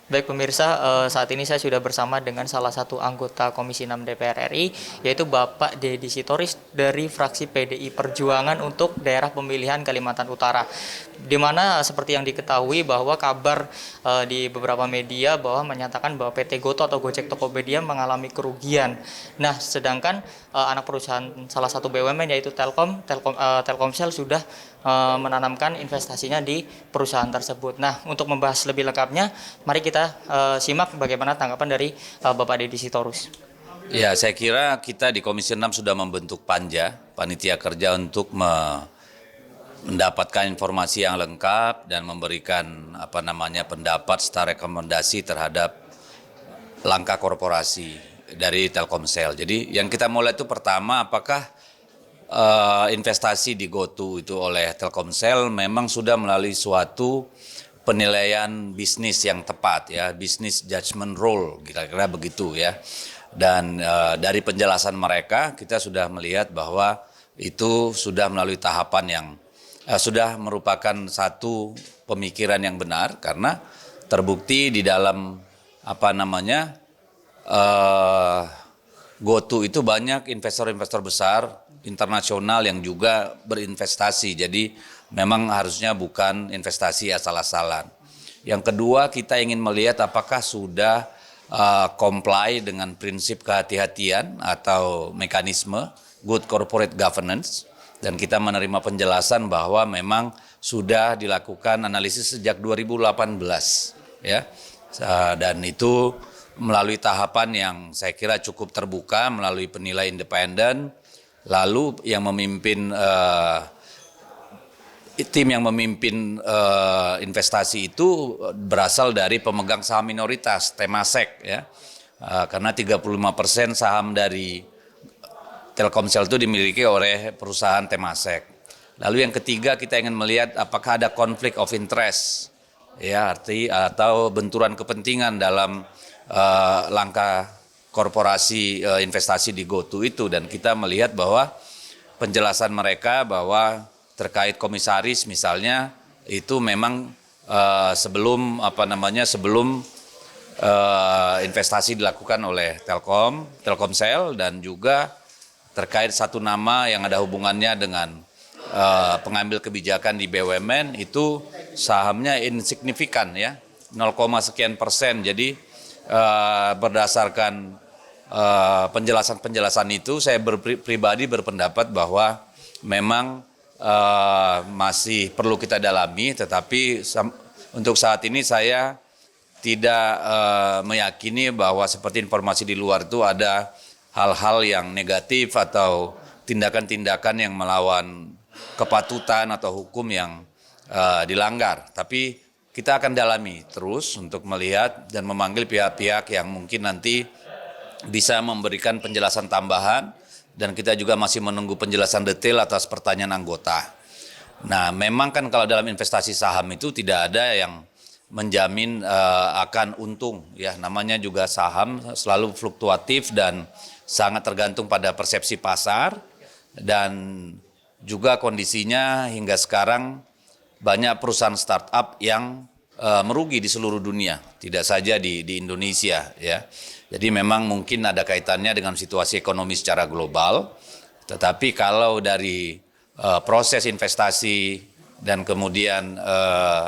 Baik pemirsa, saat ini saya sudah bersama dengan salah satu anggota Komisi 6 DPR RI, yaitu Bapak Deddy Sitorus dari fraksi PDI Perjuangan untuk daerah pemilihan Kalimantan Utara. Di mana seperti yang diketahui bahwa kabar di beberapa media bahwa menyatakan bahwa PT Goto atau Gojek Tokopedia mengalami kerugian. Nah, sedangkan anak perusahaan salah satu BUMN yaitu Telkomsel sudah menanamkan investasinya di perusahaan tersebut. Nah, untuk membahas lebih lengkapnya, mari kita simak bagaimana tanggapan dari Bapak Deddy Sitorus. Ya, saya kira kita di Komisi 6 sudah membentuk panitia kerja untuk mendapatkan informasi yang lengkap dan memberikan pendapat serta rekomendasi terhadap langkah korporasi dari Telkomsel. Jadi yang kita mulai itu pertama, apakah investasi di GoTo itu oleh Telkomsel memang sudah melalui suatu penilaian bisnis yang tepat ya, bisnis judgment rule kira-kira begitu ya. Dan dari penjelasan mereka kita sudah melihat bahwa itu sudah melalui tahapan yang sudah merupakan satu pemikiran yang benar karena terbukti di dalam GoTo itu banyak investor-investor besar internasional yang juga berinvestasi. Jadi memang harusnya bukan investasi asal-asalan. Yang kedua, kita ingin melihat apakah sudah comply dengan prinsip kehati-hatian atau mekanisme good corporate governance. Dan kita menerima penjelasan bahwa memang sudah dilakukan analisis sejak 2018 ya. Dan itu melalui tahapan yang saya kira cukup terbuka melalui penilai independen. Lalu yang memimpin tim yang memimpin investasi itu berasal dari pemegang saham minoritas Temasek ya. Karena 35% saham dari Telkomsel itu dimiliki oleh perusahaan Temasek. Lalu yang ketiga kita ingin melihat apakah ada konflik of interest ya, atau benturan kepentingan dalam langkah korporasi investasi di GoTo itu, dan kita melihat bahwa penjelasan mereka bahwa terkait komisaris misalnya itu memang sebelum investasi dilakukan oleh Telkomsel, dan juga terkait satu nama yang ada hubungannya dengan pengambil kebijakan di BUMN itu sahamnya insignifikan ya, 0, sekian persen. Jadi berdasarkan penjelasan itu saya pribadi berpendapat bahwa memang masih perlu kita dalami, tetapi untuk saat ini saya tidak meyakini bahwa seperti informasi di luar itu ada hal-hal yang negatif atau tindakan-tindakan yang melawan kepatutan atau hukum yang dilanggar. Tapi kita akan dalami terus untuk melihat dan memanggil pihak-pihak yang mungkin nanti bisa memberikan penjelasan tambahan, dan kita juga masih menunggu penjelasan detail atas pertanyaan anggota. Nah, memang kan kalau dalam investasi saham itu tidak ada yang menjamin akan untung ya, namanya juga saham selalu fluktuatif dan sangat tergantung pada persepsi pasar, dan juga kondisinya hingga sekarang banyak perusahaan startup yang merugi di seluruh dunia, tidak saja di Indonesia ya. Jadi memang mungkin ada kaitannya dengan situasi ekonomi secara global, tetapi kalau dari proses investasi dan kemudian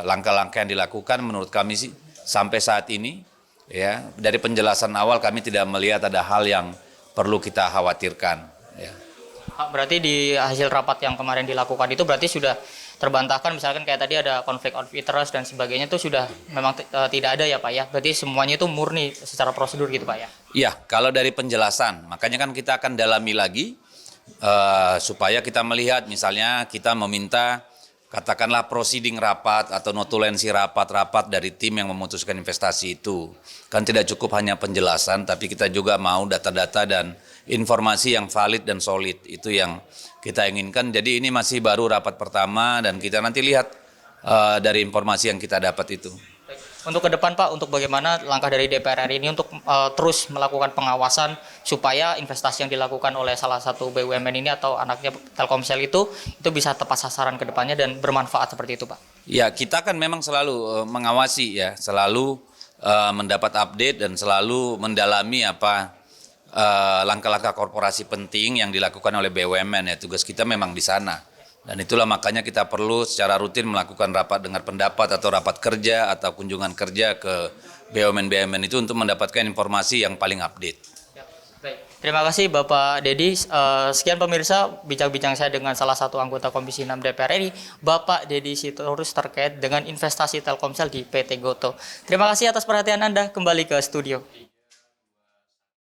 langkah-langkah yang dilakukan menurut kami sih sampai saat ini ya, dari penjelasan awal kami tidak melihat ada hal yang perlu kita khawatirkan ya. Pak, berarti di hasil rapat yang kemarin dilakukan itu berarti sudah terbantahkan, misalkan kayak tadi ada konflik of interest dan sebagainya itu sudah memang tidak ada ya Pak ya, berarti semuanya itu murni secara prosedur gitu Pak ya? Iya, kalau dari penjelasan, makanya kan kita akan dalami lagi supaya kita melihat, misalnya kita meminta katakanlah proceeding rapat atau notulensi rapat-rapat dari tim yang memutuskan investasi itu. Kan tidak cukup hanya penjelasan, tapi kita juga mau data-data dan informasi yang valid dan solid. Itu yang kita inginkan. Jadi ini masih baru rapat pertama dan kita nanti lihat dari informasi yang kita dapat itu. Untuk ke depan Pak, untuk bagaimana langkah dari DPR RI ini untuk terus melakukan pengawasan supaya investasi yang dilakukan oleh salah satu BUMN ini atau anaknya Telkomsel itu bisa tepat sasaran ke depannya dan bermanfaat seperti itu Pak? Ya, kita kan memang selalu mengawasi ya, selalu mendapat update dan selalu mendalami apa langkah-langkah korporasi penting yang dilakukan oleh BUMN. Ya, tugas kita memang di sana. Dan itulah makanya kita perlu secara rutin melakukan rapat dengar pendapat atau rapat kerja atau kunjungan kerja ke BUMN-BUMN itu untuk mendapatkan informasi yang paling update. Baik. Terima kasih Bapak Dedi. Sekian pemirsa bincang-bincang saya dengan salah satu anggota Komisi 6 DPR RI, Bapak Dedi Sitorus terkait dengan investasi Telkomsel di PT Gotoh. Terima kasih atas perhatian Anda. Kembali ke studio.